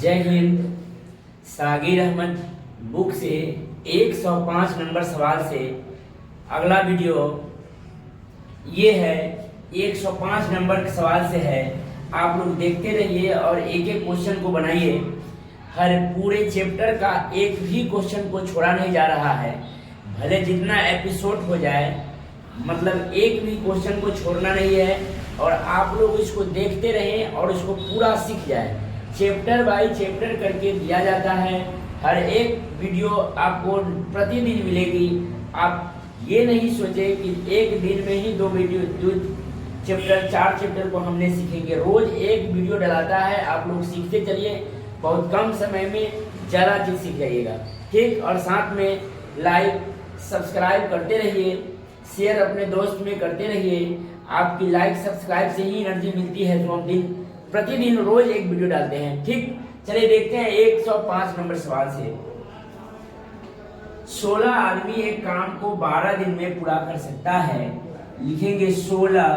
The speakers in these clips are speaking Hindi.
जय हिंद। सागिर अहमद बुक से 105 नंबर सवाल से अगला वीडियो ये है। 105 नंबर के सवाल से है, आप लोग देखते रहिए और एक एक क्वेश्चन को बनाइए। हर पूरे चैप्टर का एक भी क्वेश्चन को छोड़ा नहीं जा रहा है, भले जितना एपिसोड हो जाए, मतलब एक भी क्वेश्चन को छोड़ना नहीं है। और आप लोग इसको देखते रहें और इसको पूरा सीख जाए। चैप्टर बाय चैप्टर करके दिया जाता है। हर एक वीडियो आपको प्रतिदिन मिलेगी। आप ये नहीं सोचे कि एक दिन में ही 4 चैप्टर को हमने सीखेंगे। रोज एक वीडियो डलाता है, आप लोग सीखते चलिए। बहुत कम समय में ज़्यादा चीज़ सीख जाइएगा, ठीक। और साथ में लाइक सब्सक्राइब करते रहिए, शेयर अपने दोस्त में करते रहिए। आपकी लाइक सब्सक्राइब से ही एनर्जी मिलती है, तो हम प्रतिदिन रोज एक वीडियो डालते हैं, ठीक। चलिए देखते हैं 105 नंबर सवाल से। 16 आदमी एक काम को 12 दिन में पूरा कर सकता है। लिखेंगे 16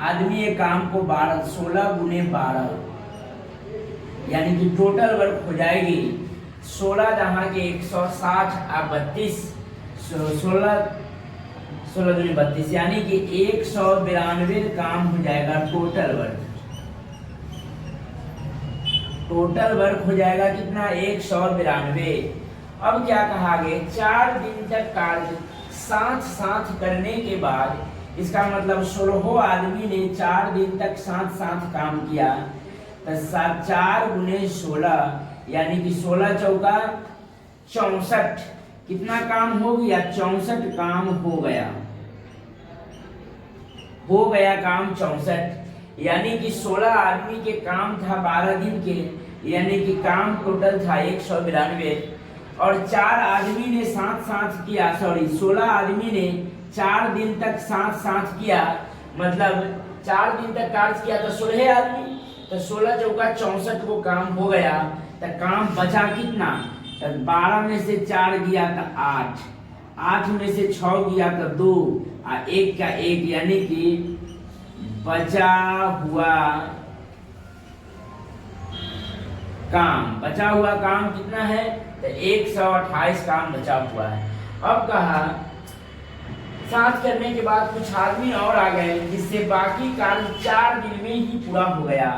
आदमी एक काम को 16 गुने 12, यानी कि टोटल वर्क हो जाएगी 16 जहाँ के 160 और 32, 16 दूनी 32, यानी कि 192 काम हो जाएगा। टोटल वर्क हो जाएगा कितना? 192। अब क्या कहा गया? 4 दिन तक कार्य साथ साथ करने के बाद, इसका मतलब 16 आदमी ने 4 दिन तक साथ साथ काम किया, तो 4 गुने 16, यानी कि 16 चौका 64। कितना काम हो गया? 64 काम हो गया काम 64। यानी कि 16 आदमी के काम था 12 दिन के, यानी कि काम टोटल था 192। और 4 आदमी ने साथ साथ किया, 16 आदमी ने 4 दिन तक साथ साथ किया, मतलब 4 दिन तक कार्य किया तो 16 आदमी, तो 16 चौका 64 को काम हो गया। तो काम बचा कितना? तो 12 में से 4 गया तो 8, 8 में से 6 गया तो 2 और 1 का 1, यानी कि बचा हुआ काम कितना है? तो 128 काम बचा हुआ है। अब कहा साथ करने के बाद कुछ आदमी और आ गए, जिससे बाकी कार्य 4 दिन में ही पूरा हो गया।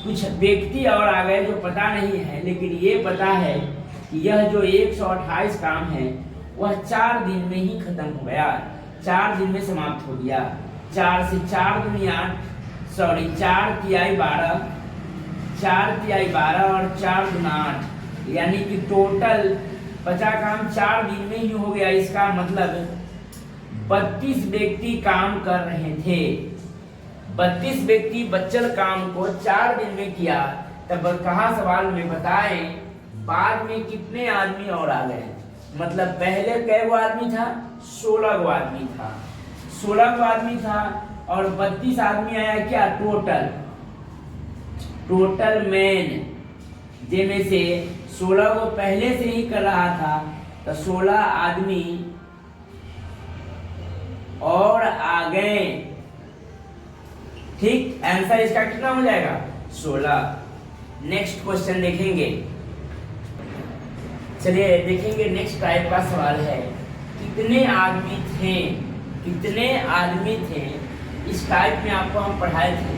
कुछ व्यक्ति और आ गए जो पता नहीं है, लेकिन ये पता है कि यह जो 128 काम है वह 4 दिन में ही खत्म हो गया, 4 दिन में समाप्त हो गया। 4 से 4 दूनी 8, 4 तिहाई 12, 4 तिहाई 12 और 4 दूना 8, यानी कि टोटल बचा काम 4 दिन में ही हो गया। इसका मतलब 32 व्यक्ति काम कर रहे थे। 32 व्यक्ति बच्चल काम को 4 दिन में किया। तब कहा सवाल में बताएं बाद में कितने आदमी और आ गए। मतलब पहले कै गो आदमी था? 16 गो आदमी था। 16 गो आदमी था और 32 आदमी आया। क्या? टोटल मैन, जिनमें से 16 को पहले से ही कर रहा था, तो 16 आदमी और आ गए, ठीक। आंसर इसका कितना हो जाएगा? 16। नेक्स्ट क्वेश्चन देखेंगे। चलिए देखेंगे नेक्स्ट टाइप का सवाल है। कितने आदमी थे? इस टाइप में आपको हम पढ़ाए थे।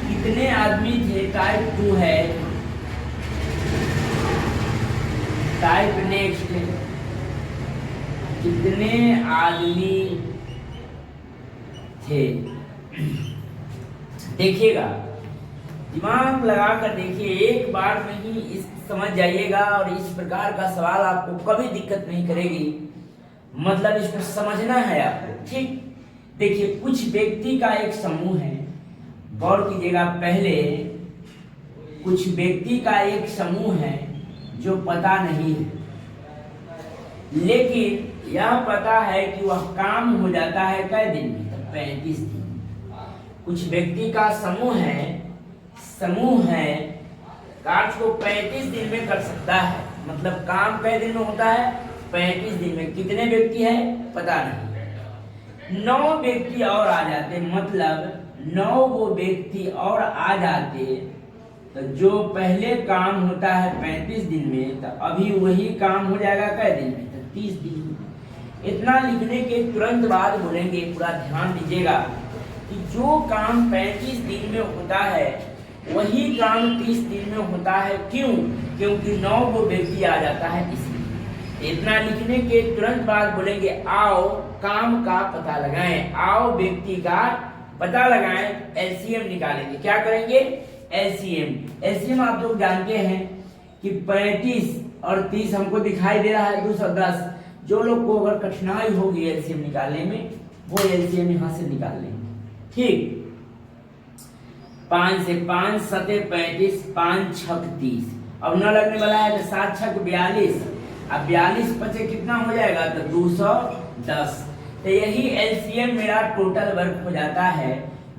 कितने आदमी थे? टाइप 2 है। टाइप नेक्स्ट, कितने आदमी थे? देखिएगा, दिमाग लगा कर देखिए, एक बार में ही इस समझ जाइएगा और इस प्रकार का सवाल आपको कभी दिक्कत नहीं करेगी। मतलब इसको समझना है आपको, ठीक। देखिए, कुछ व्यक्ति का एक समूह है, गौर कीजिएगा। पहले कुछ व्यक्ति का एक समूह है जो पता नहीं है, लेकिन यह पता है कि वह काम हो जाता है कै दिन में? तो 35 दिन। कुछ व्यक्ति का समूह है कार्य को 35 दिन में कर सकता है। मतलब काम कै दिन में होता है? 35 दिन में। कितने व्यक्ति है? पता नहीं। 9 व्यक्ति और आ जाते, मतलब 9 वो व्यक्ति और आ जाते तो जो पहले काम होता है 35 दिन में, तो अभी वही काम हो जाएगा कै दिन में, तो 30 दिन में। इतना लिखने के तुरंत बाद बोलेंगे, पूरा ध्यान दीजिएगा कि जो काम 35 दिन में होता है वही काम 30 दिन में होता है। क्यों? क्योंकि 9 वो व्यक्ति आ जाता है इसलिए। इतना लिखने के तुरंत बाद बोलेंगे आओ काम का पता लगाएं, आओ व्यक्ति का पता लगाएं, एलसीएम निकालेंगे। क्या करेंगे? एलसीएम। एलसीएम आप लोग जानते हैं कि 35 और 30 हमको दिखाई दे रहा है 210। जो लोग को अगर कठिनाई होगी एलसीएम निकालने में, वो एलसीएम यहाँ से निकाल लेंगे। ठीक, 5 से 5 सते 35, 5 छक 30। अब न लगने वाला है तो 7 छक 42। अब 42 पचे कितना हो जाएगा? तो 210। तो यही एलसीएम मेरा टोटल वर्क हो जाता है।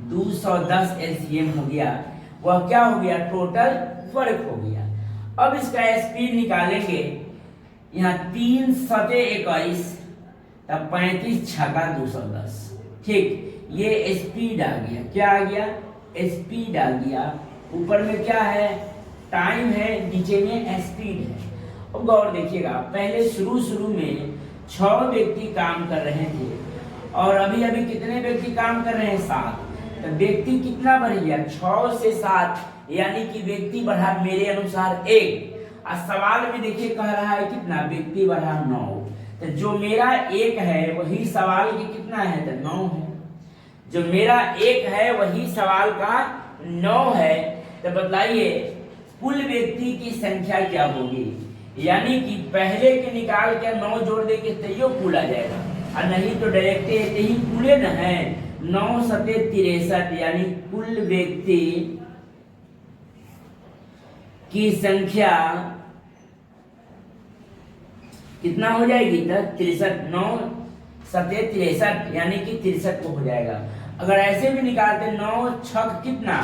210 एलसीएम हो गया। वह क्या हो गया? टोटल वर्क हो गया। अब इसका स्पीड निकालेंगे। यहाँ 3 सते 21, तब 35 छका 210। ठीक, ये स्पीड आ गया। क्या आ गया? स्पीड आ गया। ऊपर में क्या है? टाइम है, नीचे में स्पीड है। अब गौर देखिएगा, पहले शुरू में 6 व्यक्ति काम कर रहे थे और अभी कितने व्यक्ति काम कर रहे हैं? 7। तो व्यक्ति कितना बढ़ गया? 6 से 7, यानी कि व्यक्ति बढ़ा मेरे अनुसार 1। और सवाल में देखिए कह रहा है कितना? व्यक्ति बढ़ा 9। तो जो मेरा 1 है वही सवाल के कितना है? तो 9 है। जो मेरा 1 है वही सवाल का 9 है। तो बतलाइए कुल व्यक्ति की संख्या क्या होगी? यानी कि पहले के निकाल के 9 जोड़ देंगे तो कुल आ जाएगा, और नहीं तो डायरेक्ट यही कुले न है। 9 सते 63, यानी कुल व्यक्ति की संख्या कितना हो जाएगी? तो 63। 9 सते 63, यानी कि 63 को हो जाएगा। अगर ऐसे भी निकालते 9 छक कितना?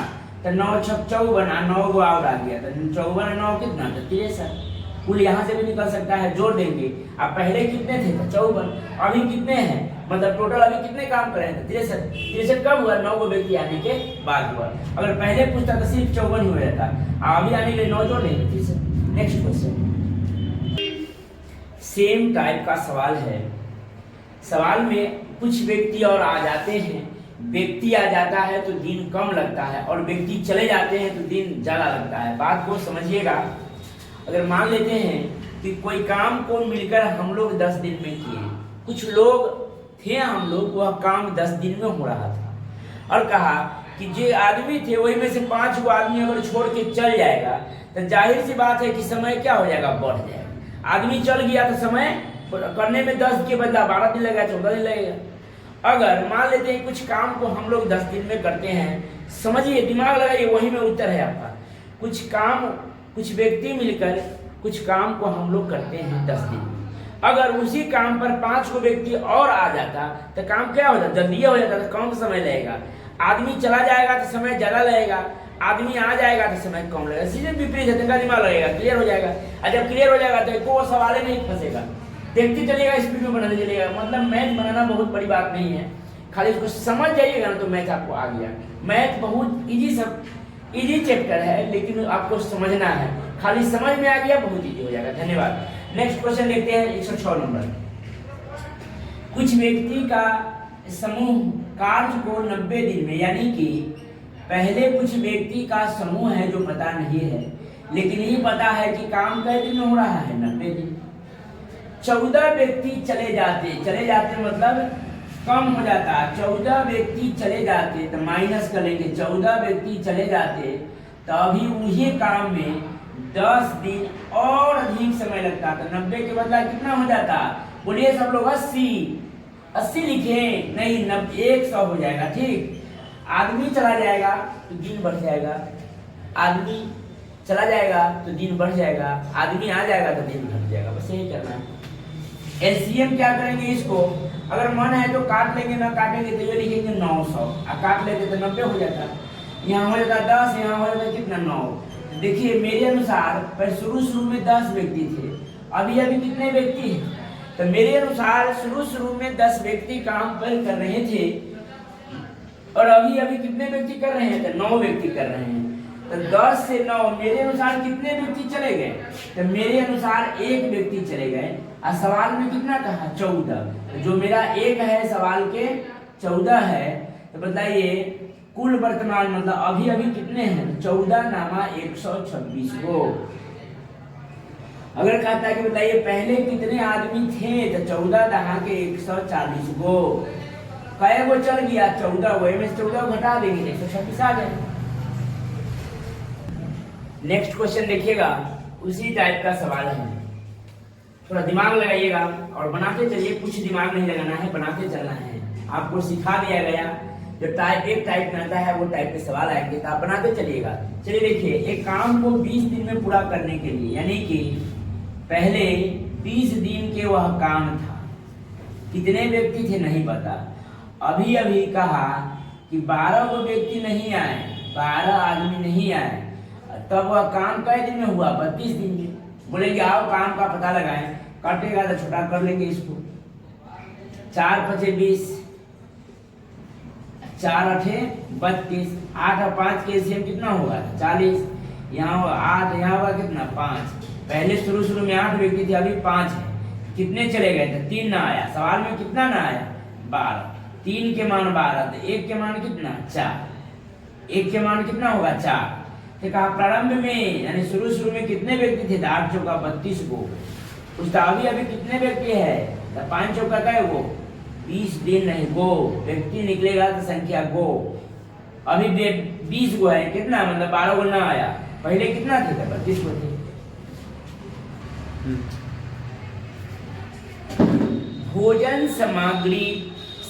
तो 9 छक 54, 9 को और आ गया तो 54 9 कितना? तो 63। कुल यहाँ से भी निकल सकता है, जोड़ देंगे। अब पहले कितने थे? तो 54। अभी कितने हैं? मतलब टोटल अभी कितने काम कर रहे थे? 63। 63 कब हुआ? 9 व्यक्ति आने के बाद हुआ। अगर पहले पूछता तो सिर्फ 54 ही हो जाता, अभी आने के लिए 9 जोड़ देंगे 63। नेक्स्ट क्वेश्चन, सेम टाइप का सवाल है। सवाल में कुछ व्यक्ति और आ जाते हैं। व्यक्ति आ जाता है तो दिन कम लगता है, और व्यक्ति चले जाते हैं तो दिन ज्यादा लगता है। बात को समझिएगा। अगर मान लेते हैं कि कोई काम को मिलकर हम लोग 10 दिन में किए, कुछ लोग थे हम लोग, वह काम 10 दिन में हो रहा था, और कहा कि जो आदमी थे वही में से 5 को आदमी अगर छोड़ के चल जाएगा तो जाहिर सी बात है कि समय क्या हो जाएगा? बढ़ जाएगा। आदमी चल गया तो समय करने में 10 के बदला 12 दिन लगेगा, 14 दिन लगेगा। अगर मान लेते हैं कुछ काम को हम लोग 10 दिन में करते हैं, समझिए, दिमाग लगाइए, वही में उत्तर है आपका। कुछ व्यक्ति मिलकर कुछ काम को हम लोग करते हैं 10 दिन में। अगर उसी काम पर 5 को व्यक्ति और आ जाता तो काम क्या हो जाता? जल्दी हो जाता, तो कम समय लगेगा। आदमी चला जाएगा तो समय ज्यादा लगेगा, आदमी आ जाएगा तो समय कम लगेगा। सीधे विपरीत है, दिमाग लगेगा, क्लियर हो जाएगा। और जब क्लियर हो जाएगा तो कोई सवाल ही नहीं फंसेगा, देखते चलिएगा, स्पीड में बनाते चलिएगा। मतलब मैथ बनाना बहुत बड़ी बात नहीं है, खाली इसको समझ जाइएगा ना तो मैथ आपको आ गया। मैथ बहुत इजी चैप्टर है, लेकिन आपको समझना है। खाली समझ में आ गया, बहुत इजी हो जाएगा। धन्यवाद। नेक्स्ट क्वेश्चन देखते हैं, 106 नंबर। कुछ व्यक्ति का समूह कार्य को 90 दिन में, यानी कि पहले कुछ व्यक्ति का समूह है जो पता नहीं है, लेकिन ये पता है कि काम कै दिन में हो रहा है? 90 दिन। 14 व्यक्ति चले जाते मतलब कम हो जाता। 14 व्यक्ति चले जाते तो माइनस कर लेंगे। 14 व्यक्ति चले जाते तो अभी उसी काम में 10 दिन और अधिक समय लगता। तो 90 के बदला कितना हो जाता? बोलिए सब लोग 80 लिखे नहीं, 100 हो जाएगा। ठीक, आदमी चला जाएगा तो दिन बढ़ जाएगा, आदमी चला जाएगा तो दिन बढ़ जाएगा, आदमी आ जाएगा तो दिन घट जाएगा। बस यही करना है। एलसीएम क्या करेंगे? इसको अगर मन है तो काट लेंगे, ना काटेंगे तो ये लिखेंगे 900, और काट लेते तो 90 हो जाता। यहाँ हो जाता 10, यहाँ हो जाता कितना? 9। देखिए मेरे अनुसार पर शुरू में 10 व्यक्ति थे, अभी कितने व्यक्ति हैं? तो मेरे अनुसार शुरू में 10 व्यक्ति काम पर कर रहे थे, और अभी कितने व्यक्ति कर रहे हैं? तो 9 व्यक्ति कर रहे हैं। तो 10 से 9 मेरे अनुसार कितने व्यक्ति चले गए? तो मेरे अनुसार एक व्यक्ति चले गए। और सवाल में कितना कहा? 14। जो मेरा एक है सवाल के 14 है, तो बताइए कुल वर्तमान मतलब अभी अभी कितने हैं? 14 नामा 126 को। अगर कहता है कि बताइए पहले कितने आदमी थे, तो 14 दहा के 140 गो। कै गो चल गया? 14 गो। में 14 घटा देंगे 126 आ जाए। नेक्स्ट क्वेश्चन देखिएगा, उसी टाइप का सवाल है। थोड़ा दिमाग लगाइएगा और बनाते चलिए, कुछ दिमाग नहीं लगाना है, बनाते चलना है। आपको सिखा दिया गया, जो टाइप एक टाइप में आता है वो टाइप के सवाल आएंगे, तो आप बनाते चलिएगा। चलिए देखिए, एक काम को 20 दिन में पूरा करने के लिए, यानी कि पहले 20 दिन के वह काम था। कितने व्यक्ति थे नहीं पता। अभी अभी कहा कि 12 गो व्यक्ति नहीं आए, 12 आदमी नहीं आए, तब वह काम कई दिन में हुआ? 32 दिन में। बोलेंगे आओ काम का पता लगाएं, कटेगा तो छोटा कर लेंगे इसको। 4 पचे 20, 4 अठे 32, 8 और 5 के एलसीएम कितना होगा? 40। यहाँ 8, यहाँ होगा कितना? 5। पहले शुरू में 8 व्यक्ति थे, अभी 5 है। कितने चले गए थे? 3 ना आया। सवाल में कितना ना आया? 12। 3 के मान 12, तो 1 के मान कितना? 4। 1 के मान कितना होगा? 4। तो कहा प्रारंभ में यानी शुरू में कितने व्यक्ति थे? 8 चौका 32 गो। उसका अभी कितने व्यक्ति है? तो 5 चौका का है वो 20 दिन नहीं, गो व्यक्ति निकलेगा तो संख्या गो। अभी 20 गो है, कितना मतलब 12 गो ना आया। पहले कितना थे? 32 गो थे। भोजन सामग्री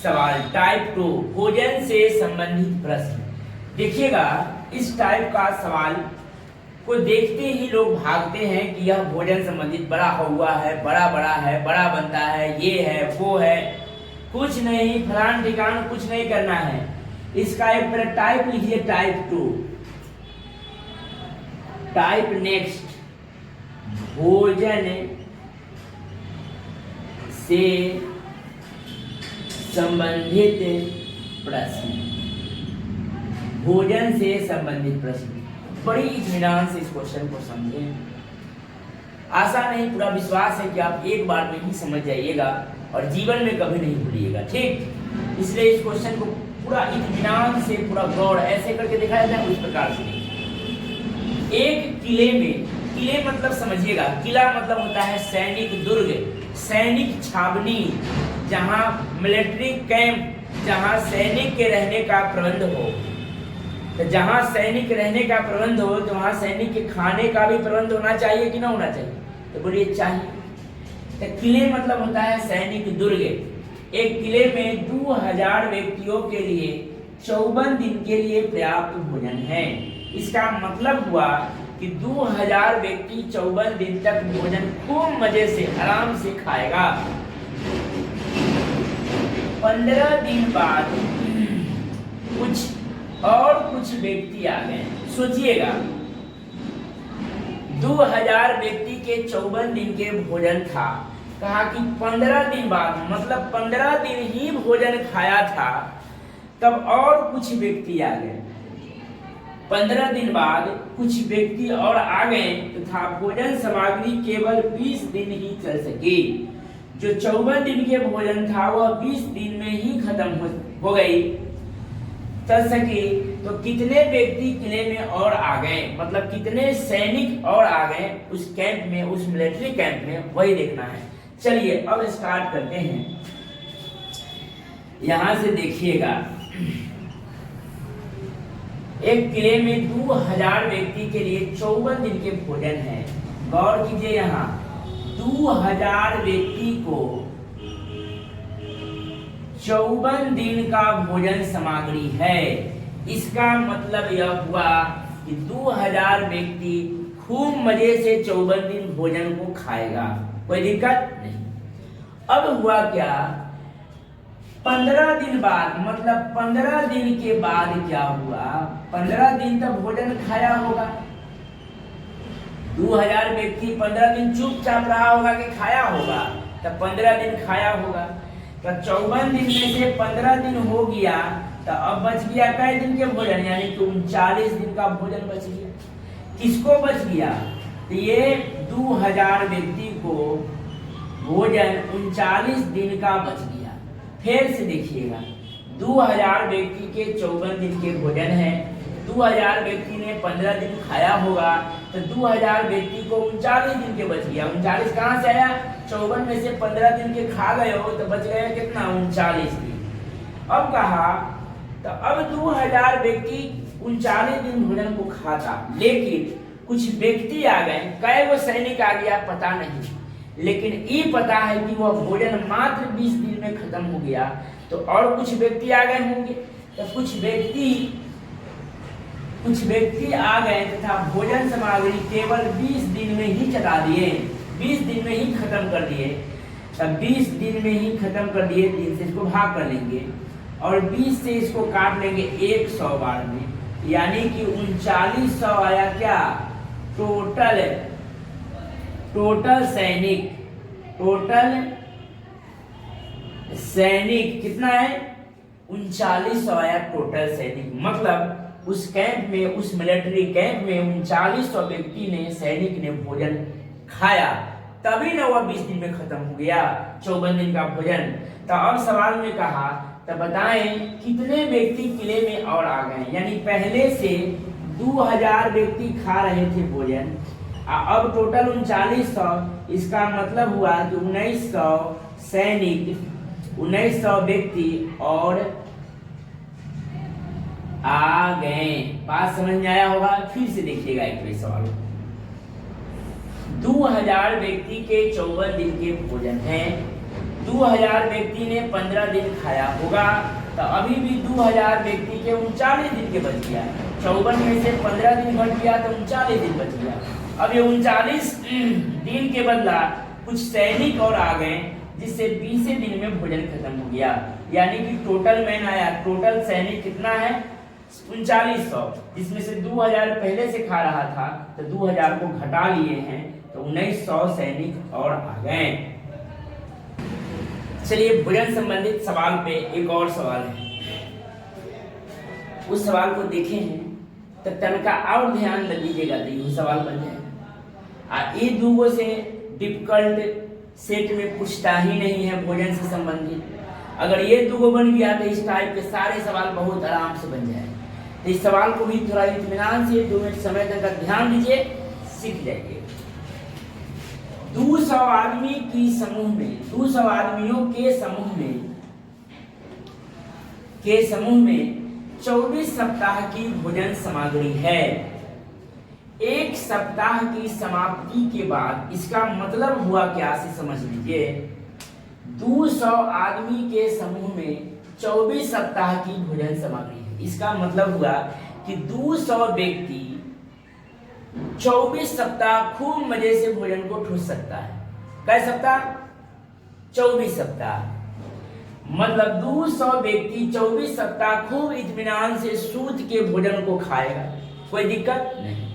सवाल टाइप 2, भोजन से संबंधित प्रश्न। देखिएगा, इस टाइप का सवाल को देखते ही लोग भागते हैं कि यह भोजन संबंधित बड़ा हुआ है, बड़ा है, बड़ा बनता है, ये है वो है। कुछ नहीं, फलान ठिकान कुछ नहीं करना है। इसका एक तरह टाइप लिखिए, टाइप 2। टाइप नेक्स्ट, भोजन से संबंधित प्रश्न। भोजन से संबंधित प्रश्न। बड़ी इत्मीनान से इस क्वेश्चन को समझें। आशा नहीं, पूरा विश्वास है कि आप एक बार में ही समझ जाइएगा और जीवन में कभी नहीं भूलिएगा, ठीक। इसलिए इस क्वेश्चन को पूरा इत्मीनान से, पूरा गौर ऐसे करके दिखाया जाए, उस प्रकार से। एक किले में, किले मतलब समझिएगा, किला मतलब होता है सैनिक दुर्ग, सैनिक छावनी, जहां मिलिट्री कैंप, जहां सैनिक के रहने का प्रबंध हो। तो जहां सैनिक रहने का प्रबंध हो, तो वहां सैनिक के खाने का भी प्रबंध होना चाहिए कि ना होना चाहिए? तो बोलिए चाहिए। तो किले मतलब होता है सैनिक दुर्ग। एक किले में 2000 व्यक्तियों के लिए 54 दिन के लिए पर्याप्त भोजन है। इसका मतलब हुआ कि 2000 व्यक्ति 54 दिन तक भोजन खूब मजे से आराम से खाएगा। 15 दिन बाद कुछ व्यक्ति आ गए। सोचिएगा, 2000 व्यक्ति के 54 दिन के भोजन था। कहा कि 15 दिन बाद, मतलब 15 दिन ही भोजन खाया था, तब और कुछ व्यक्ति आ गए। 15 दिन बाद कुछ व्यक्ति और आ गए तथा भोजन सामग्री केवल 20 दिन ही चल सकी। जो 54 दिन के भोजन था वह 20 दिन में ही खत्म हो गई, चल सकी। तो कितने व्यक्ति किले में और आ गए, मतलब कितने सैनिक और आ गए उस कैंप में, उस मिलिट्री कैंप में, वही देखना है। चलिए अब स्टार्ट करते हैं। यहां से देखिएगा, एक किले में 2000 व्यक्ति के लिए 54 दिन के भोजन है। गौर कीजिए, यहाँ 2000 व्यक्ति को 54 दिन का भोजन सामग्री है। इसका मतलब यह हुआ कि 2000 व्यक्ति खूब मजे से 54 दिन भोजन को खाएगा, कोई दिक्कत नहीं। अब हुआ क्या, 15 दिन बाद, मतलब 15 दिन के बाद क्या हुआ, 15 दिन तक भोजन खाया होगा। 2000 व्यक्ति 15 दिन चुपचाप रहा होगा कि खाया होगा? तब 15 दिन खाया होगा। तो 54 दिन में से 15 दिन हो गया, तो अब बच गया कई दिन के भोजन, यानी कि 39 दिन का भोजन बच गया। किसको बच गया? तो ये 2000 व्यक्ति को भोजन 39 दिन का बच गया। फिर से देखिएगा, 2000 व्यक्ति के 54 दिन के भोजन है, 2000 व्यक्ति ने 15 दिन खाया होगा, तो 2000 व्यक्ति को 39 दिन के बच गया। 39 कहाँ से आया? 54 में से 15 दिन के खा गए हो तो बच गया कितना? 39 दिन। अब कहा तो अब 2000 व्यक्ति 39 दिन भोजन को खाता, लेकिन कुछ व्यक्ति आ गए, कई वो सैनिक आ गया पता नहीं, लेकिन ये पता है कि वह भोजन मात्र 20 दिन में खत्म हो गया। तो और कुछ व्यक्ति आ गए होंगे, तो कुछ व्यक्ति आ गए तथा भोजन सामग्री केवल 20 दिन में ही चटा दिए, 20 दिन में ही खत्म कर दिए। तब 20 दिन में ही खत्म कर दिए, 3 से इसको भाग कर लेंगे और 20 से इसको काट लेंगे 100 बार में, यानी कि 3900 आया क्या? टोटल सैनिक कितना है? 3900 आया टोटल सैनिक। मतलब उस कैंप में, उस मिलिट्री कैंप में 3900 व्यक्ति ने, सैनिक ने भोजन खाया, तभी ना वह 20 दिन में खत्म हो गया 54 दिन का भोजन। तो अब सवाल में कहा तो बताएं कितने व्यक्ति किले में और आ गए, यानी पहले से 2000 व्यक्ति खा रहे थे भोजन, अब टोटल 3900, इसका मतलब हुआ कि 1900 सैनिक, 1900 व्यक्ति और आ गए। बात समझ में आया होगा? फिर से देखिएगा एक बार सवाल। 2000 व्यक्ति के 54 दिन के भोजन है, 2000 व्यक्ति ने 15 दिन खाया होगा, तो अभी भी 2000 व्यक्ति के 39 दिन के बच गया। 54 में से 15 दिन घट गया तो 39 दिन बच गया। अब ये 39 दिन के बदला कुछ सैनिक और आ गए, जिससे 20 दिन में भोजन खत्म हो गया, यानी कि टोटल मैन आया, टोटल सैनिक कितना है? 3900, जिसमें से 2000 पहले से खा रहा था तो 2000 को घटा लिए हैं, तो 1900 सैनिक और आ गए। चलिए भोजन संबंधित सवाल पे एक और सवाल है, उस सवाल को देखे हैं तो तनका और ध्यान लग दीजिएगा तो ये सवाल बन जाएगा। ये दूगो से डिफिकल्ट सेट में पूछता ही नहीं है भोजन से संबंधित। अगर ये दूगो बन गया तो इस टाइप के सारे सवाल बहुत आराम से बन जाए। तो इस सवाल को भी थोड़ा इत्मीनान से 2 मिनट समय तक ध्यान दीजिए, सीख जाइए। 200 आदमी की समूह में, 200 आदमियों के समूह में 24 सप्ताह की भोजन सामग्री है। एक सप्ताह की समाप्ति के बाद, इसका मतलब हुआ क्या से समझ लीजिए। 200 आदमी के समूह में 24 सप्ताह की भोजन सामग्री है। इसका मतलब हुआ कि 200 व्यक्ति 24 सप्ताह खूब मजे से भोजन को ठूस सकता है। कै सप्ताह? 24 सप्ताह। मतलब 200 व्यक्ति 24 सप्ताह खूब इत्मीनान से सूत के भोजन को खाएगा, कोई दिक्कत नहीं।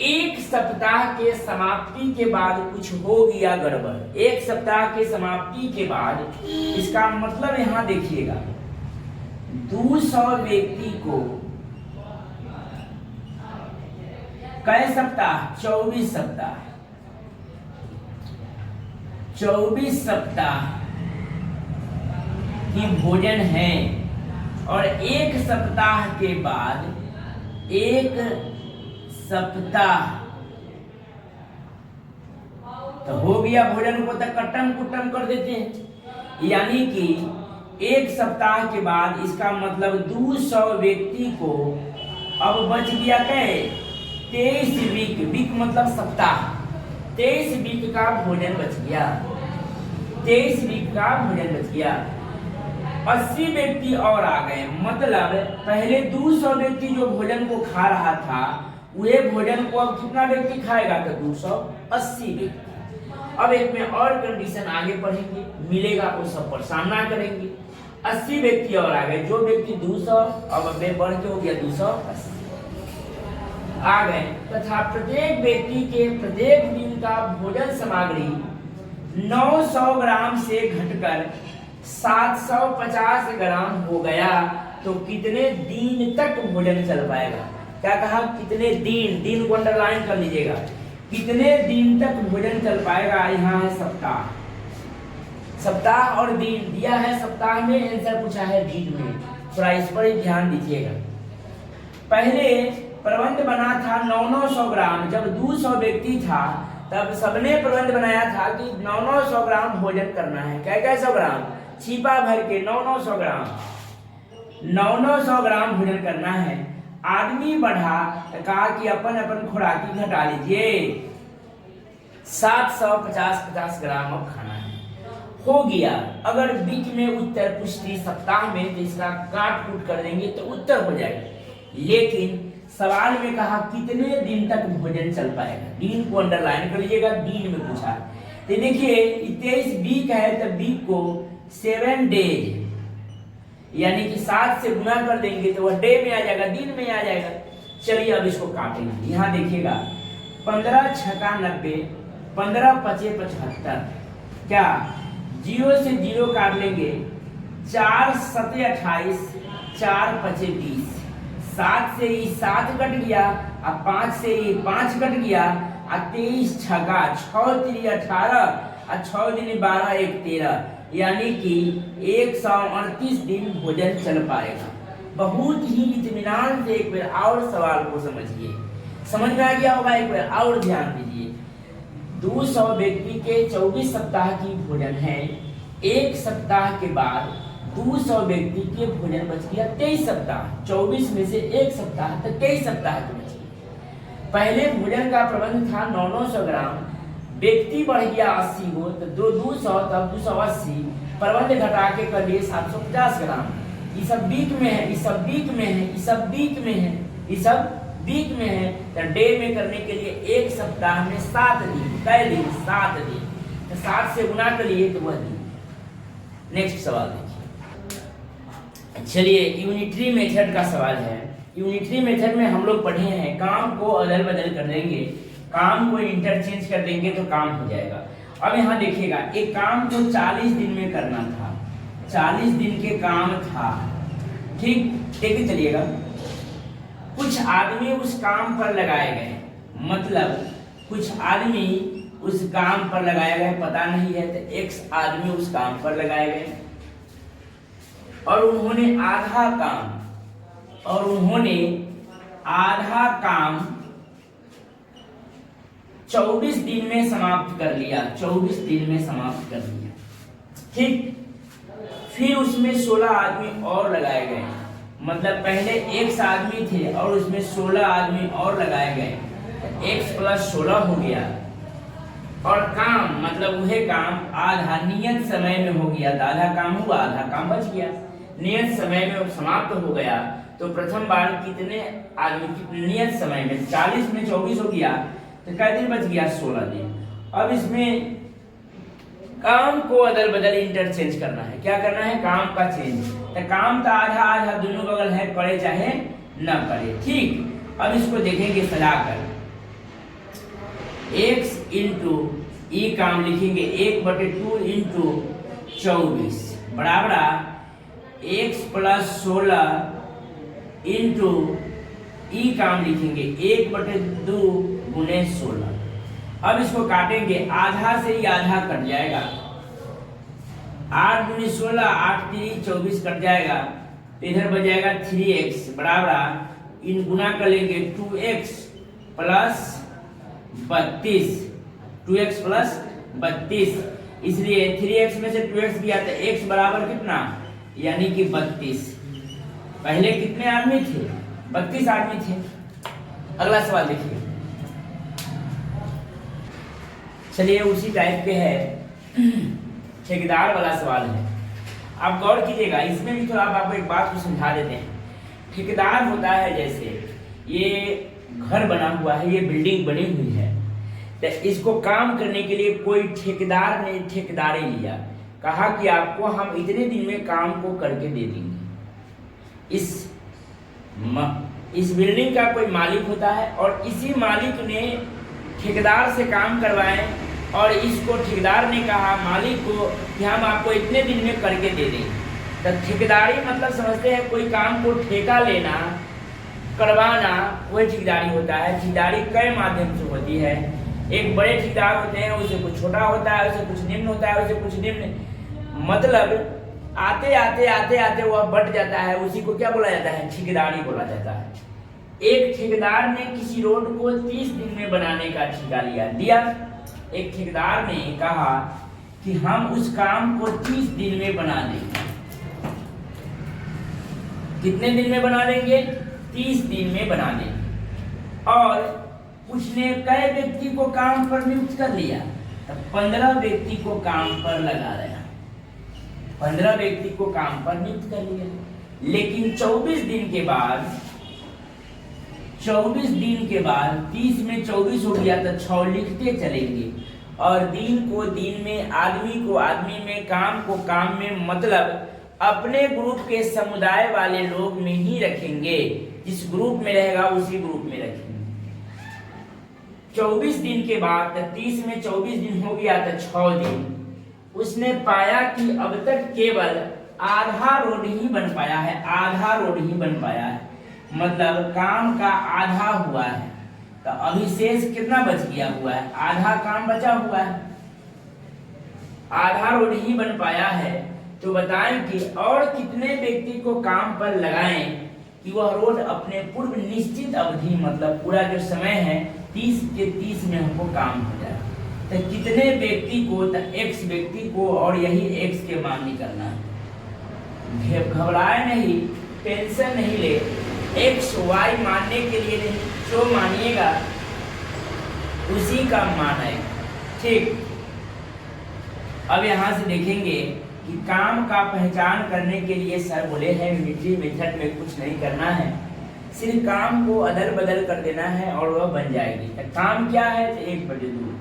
एक सप्ताह के समाप्ति के बाद कुछ हो गया गड़बड़, एक सप्ताह के समाप्ति के बाद, इसका मतलब यहां देखिएगा 200 व्यक्ति को कै सप्ताह? 24 सप्ताह। 24 सप्ताह की भोजन है और एक सप्ताह के बाद, एक सप्ताह तो हो गया भोजन को तो कट्टम कुट्टम कर देते हैं, यानी कि एक सप्ताह के बाद, इसका मतलब 200 व्यक्ति को अब बच गया क्या? 23 वीक मतलब सप्ताह, 23 वीक का भोजन बच गया, 23 वीक का भोजन बच गया। 80 व्यक्ति और आ गए, मतलब पहले 200 व्यक्ति जो भोजन को खा रहा था, वे भोजन को अब कितना व्यक्ति खाएगा? तो 280 व्यक्ति। अब एक में और कंडीशन आगे पढ़ेंगे, मिलेगा वो सब पर सामना करेंगे। 80 व्यक्ति और आ गए, जो व्यक्ति 200 अब बढ़ के हो गया 280 आ गए, तथा प्रत्येक व्यक्ति के प्रत्येक दिन का भोजन सामग्री 900 ग्राम से घटकर 750 ग्राम हो गया। तो कितने दिन तक भोजन चल पाएगा। क्या कहा, कितने दिन, दिन को अंडरलाइन कर लीजिएगा, कितने दिन तक भोजन चल पाएगा। यहाँ है सप्ताह, सप्ताह और दिन दिया है, सप्ताह में आंसर पूछा है दिन में, थोड़ा इस पर ही ध्यान दीजिएगा। पहले प्रबंध बना था 900 ग्राम, जब 200 व्यक्ति था तब सबने प्रबंध बनाया था कि 900 ग्राम भोजन करना है। क्या 100 ग्राम छिपा भर के 900 ग्राम 900 ग्राम भोजन करना है। आदमी बढ़ा तो कहा कि अपन अपन खुराकी घटा लीजिए, 750 ग्राम अब खाना है, हो गया। अगर बीच में उत्तर पुष्टि सप्ताह में, तो इसका काट कूट कर देंगे तो उत्तर हो जाएगा। लेकिन सवाल में कहा कितने दिन तक भोजन चल पाएगा, दिन को अंडरलाइन कर लीजिएगा, दिन में पूछा। तो देखिए 23 वीक है तो वीक को 7 डेज यानी कि 7 से गुना कर देंगे तो वह डे में आ जाएगा, दिन में आ जाएगा। चलिए अब इसको काटेंगे। यहाँ देखिएगा 15 छक्का 90, 15 पचे 75, क्या 0 से 0 काट लेंगे, 4 सते 28, 4 पचे 20, 7 से ये 7 कट गया, अब 5 से ये 5 कट गया, और 23 छक्का 6 3 18, और 6 दिन 12 1 13, यानी कि 138 दिन भोजन चल पाएगा। बहुत ही इत्मीनान से एक बार और सवाल को समझिए, समझ में आ गया होगा, एक बार और ध्यान दीजिए। 200 व्यक्ति के 24 सप्ताह की भोजन है, एक सप्ताह के बाद 200 व्यक्ति के भोजन बच गया 23 सप्ताह, 24 में से एक सप्ताह तक 23 सप्ताह के बच गए। पहले भोजन का प्रबंध था 900 ग्राम, व्यक्ति बढ़ गया 80 को, तो 200 तब 280, प्रबंध घटा के कर लिए 750 ग्राम। ये सब वीक में है, ये सब वीक में है, ये सब वीक में है, ये सब वीक में है। तो डे में करने के लिए एक सप्ताह में 7 दिन, कै दिन 7 दिन, तो 7 से गुना करिए तो वह दिन। नेक्स्ट सवाल देखिए। चलिए यूनिटरी मेथड का सवाल है। यूनिटरी मेथड में हम लोग पढ़े हैं काम को अदल बदल कर देंगे, काम को इंटरचेंज कर देंगे तो काम हो जाएगा। अब यहाँ देखिएगा एक काम को 40 दिन में करना था, 40 दिन के काम था, ठीक, देखते चलिएगा। कुछ आदमी उस काम पर लगाए गए, मतलब कुछ आदमी उस काम पर लगाए गए, पता नहीं है तो X आदमी उस काम पर लगाए गए और उन्होंने आधा काम 24 दिन में समाप्त कर लिया, 24 दिन में समाप्त कर लिया, ठीक। फिर उसमें 16 आदमी और लगाए गए, मतलब पहले X आदमी थे और उसमें 16 आदमी और लगाए गए, X + 16 हो गया। और काम मतलब वह काम आधा नियत समय में हो गया, तो आधा काम हुआ, आधा काम बच गया, नियत समय में समाप्त हो गया। तो प्रथम बार कितने आदमी नियत समय में 40 में 24 हो गया, तो कितने दिन बच गया, 16 दिन। अब इसमें काम को अदल बदल इंटरचेंज करना है, क्या करना है, काम का चेंज। तो काम तो आधा आधा दोनों बगल है, पड़े चाहे न पड़े, ठीक। अब इसको देखेंगे सजाकर, x इंटू ई काम लिखेंगे 1/2 इंटू 24 बराबर x + 16 इंटू ई काम लिखेंगे 1/2 × 16। अब इसको काटेंगे, आधा से ही आधा कट जाएगा, 8 × 16 8 3 24 कट जाएगा, इधर बच जाएगा 3x बराबर इन गुना कर लेंगे 2x + 32, 2x + 32, इसलिए 3x में से 2x गया तो x बराबर कितना, यानी कि 32। पहले कितने आदमी थे, 32 आदमी थे। अगला सवाल देखिए, चलिए उसी टाइप के है, ठेकेदार वाला सवाल है। आप गौर कीजिएगा, इसमें भी तो आपको एक बात को समझा देते हैं। ठेकेदार होता है, जैसे ये घर बना हुआ है, ये बिल्डिंग बनी हुई है, तो इसको काम करने के लिए कोई ठेकेदार ने ठेकेदारी लिया, कहा कि आपको हम इतने दिन में काम को करके दे देंगे। इस बिल्डिंग का कोई मालिक होता है और इसी मालिक ने ठेकेदार से काम करवाए और इसको ठेकेदार ने कहा मालिक को कि हम आपको इतने दिन में करके दे देंगे। तो ठेकेदारी मतलब समझते हैं कोई काम को ठेका लेना, करवाना, वही ठेकेदारी होता है। ठेकेदारी कई माध्यम से होती है। एक बड़े ठेकेदार होते हैं, उसे कुछ छोटा होता है, उसे कुछ निम्न होता है, उसे कुछ निम्न, मतलब आते आते आते आते वह बढ़ जाता है, उसी को क्या बोला जाता है? ठेकेदारी बोला जाता है। एक ठेकेदार ने किसी रोड को 30 दिन में बनाने का ठेका लिया। एक ठेकेदार ने कहा कि हम उस काम को 30 दिन में बना देंगे। कितने दिन में बना देंगे? 30 दिन में बना देंगे। और उसने कई व्यक्ति को काम पर नियुक्त कर लिया, तो 15 व्यक्ति को काम पर लगा दिया। 15 व्यक्ति को काम पर नियुक्त कर लिया। लेकिन 24 दिन के बाद 30 में 24 हो गया तो 6 लिखते चलेंगे। और दिन को दिन में, आदमी को आदमी में, काम को काम में, मतलब अपने ग्रुप के समुदाय वाले लोग में ही रखेंगे। जिस ग्रुप में रहेगा उसी ग्रुप में रखेंगे। 24 दिन के बाद 30 में 24 दिन हो गया तो 6 दिन। उसने पाया कि अब तक केवल आधा रोड ही बन पाया है, आधा रोड ही बन पाया है, मतलब काम का आधा हुआ है। तो अभी शेष कितना बच गया हुआ है? आधा काम बचा हुआ है, आधा रोड ही बन पाया है। तो बताएं कि और कितने व्यक्ति को काम पर लगाएं कि वह रोड अपने पूर्व निश्चित अवधि, मतलब पूरा जो समय है 30 के 30 में हमको काम हो जाए। तो कितने व्यक्ति को? तो x व्यक्ति को, और यही x के मान निकलना है। घबराए नहीं, टेंशन नहीं ले, x y मानने के लिए नहीं, जो मानिएगा उसी का मान है। ठीक, अब यहां से देखेंगे कि काम का पहचान करने के लिए सर बोले हैं यूनिटरी मेथड में कुछ नहीं करना है, सिर्फ काम को अदल बदल कर देना है और वह बन जाएगी। तो काम क्या है? तो 1/2।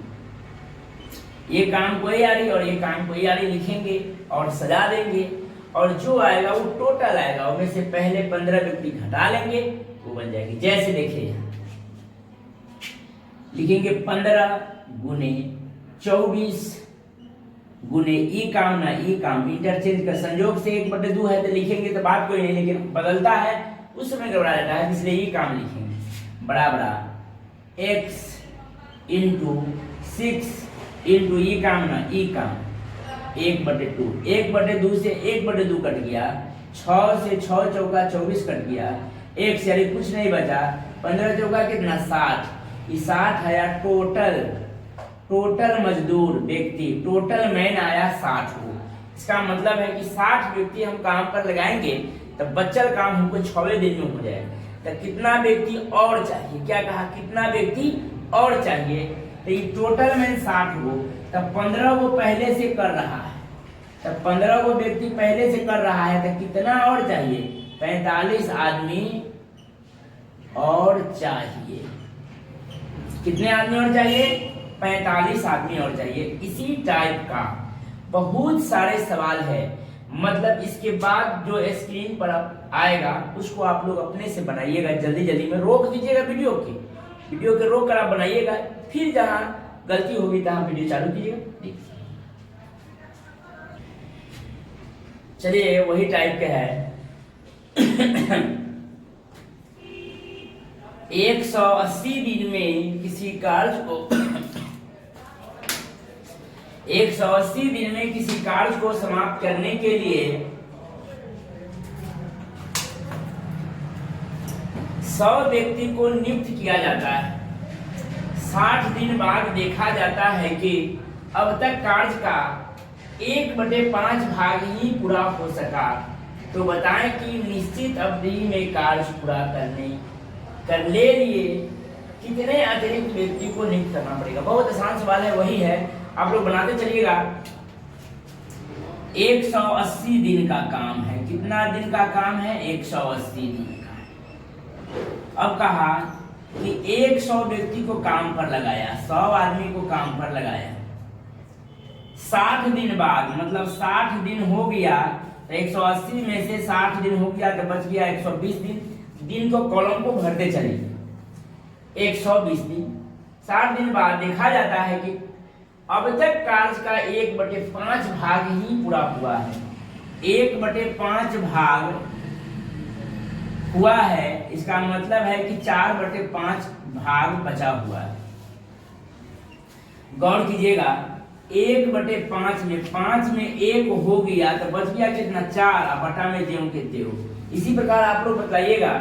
ये काम को यारी और ये काम को यारी लिखेंगे और सजा देंगे, और जो आएगा वो टोटल आएगा, उसमें से पहले 15 व्यक्ति घटा लेंगे, वो बन जाएगी। जैसे देखिए लिखेंगे 15 गुने 24 गुने ई काम ना ई काम, इंटरचेंज का संयोग से 1/2 है तो लिखेंगे तो बात कोई नहीं, लेकिन बदलता है उस समय घबरा जाता है, इसलिए ई काम लिखेंगे। बराबर x इंटू 6 इंटू ई काम ना ई काम 1/2। 1/2 से 1/2 कट गया, 6 से 6 चौका 24 कट गया, x यानी कुछ नहीं बचा, 15 चौका कितना? 60। ये 60 आया टोटल मजदूर व्यक्ति, टोटल मैन आया 60 को। इसका मतलब है कि 60 व्यक्ति हम काम पर लगाएंगे तो बचल काम हमको 6 दिन में हो जाएगा। तो कितना व्यक्ति और चाहिए? क्या कहा? कितना व्यक्ति और चाहिए? तो ये टोटल मैन 60 हो, तब 15 वो पहले से कर रहा है, तब 15 वो व्यक्ति पहले से कर रहा है, तो कितना और चाहिए? 45 आदमी और चाहिए। कितने आदमी और चाहिए? 45 आदमी और चाहिए। इसी टाइप का बहुत सारे सवाल है, मतलब इसके बाद जो स्क्रीन पर आएगा उसको आप लोग अपने से बनाइएगा, जल्दी जल्दी में रोक दीजिएगा वीडियो के रोक कर आप बनाइएगा, फिर जहां गलती होगी तहां वीडियो चालू कीजिएगा। चलिए वही टाइप के है 180 दिन में किसी कार्य को 180 दिन में किसी कार्य को समाप्त करने के लिए 100 व्यक्ति को नियुक्त किया जाता है। 60 दिन बाद देखा जाता है कि अब तक कार्य का 1/5 भाग ही पूरा हो सका। तो बताएं कि निश्चित अवधि में कार्य पूरा करने लिए कितने अतिरिक्त व्यक्ति को नियुक्त करना पड़ेगा। बहुत आसान सवाल है, वही है, आप लोग बनाते चलिएगा। 180 दिन का काम है। कितना दिन का काम है? 180 दिन का। अब कहा कि 100 व्यक्ति को काम पर लगाया, 100 आदमी को काम पर लगाया। 60 दिन बाद, मतलब 60 दिन हो गया तो 180 में से 60 दिन हो गया तो बच गया 120 दिन। दिन को कॉलम को भरते चलिए। 120 दिन। 60 दिन बाद देखा जाता है कि अब तक कार्य का 1/5 भाग ही पूरा हुआ है। 1/5 भाग हुआ है, इसका मतलब है कि 4/5 भाग बचा हुआ है। गौर कीजिएगा, 1/5 में 5 में 1 हो गया तो बच गया कितना, 4, और बटा में ज्यों के त्यों। इसी प्रकार आप लोग बताइएगा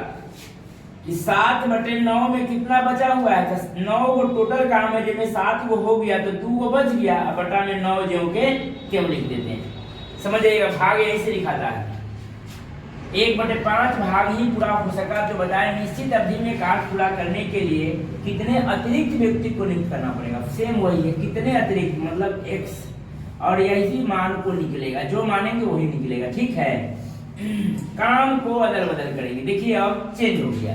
कि 7/9 में कितना बचा हुआ है, तो 9 को टोटल काम है, जिसमें 7 को हो गया तो 2 को बच गया, और बटा में 9 ज्यों के त्यों लिख देते हैं। समझ जाइएगा, भाग यही से लिखाता है। 1/5 भाग ही पूरा हो सका तो बताए निश्चित अवधि में कार्य पूरा करने के लिए कितने अतिरिक्त व्यक्ति को नियुक्त करना पड़ेगा। सेम वही है, कितने अतिरिक्त मतलब x, और यही मान को निकलेगा, जो मानेंगे वही निकलेगा। ठीक है, काम को अदल बदल करेंगे। देखिए अब चेंज हो गया,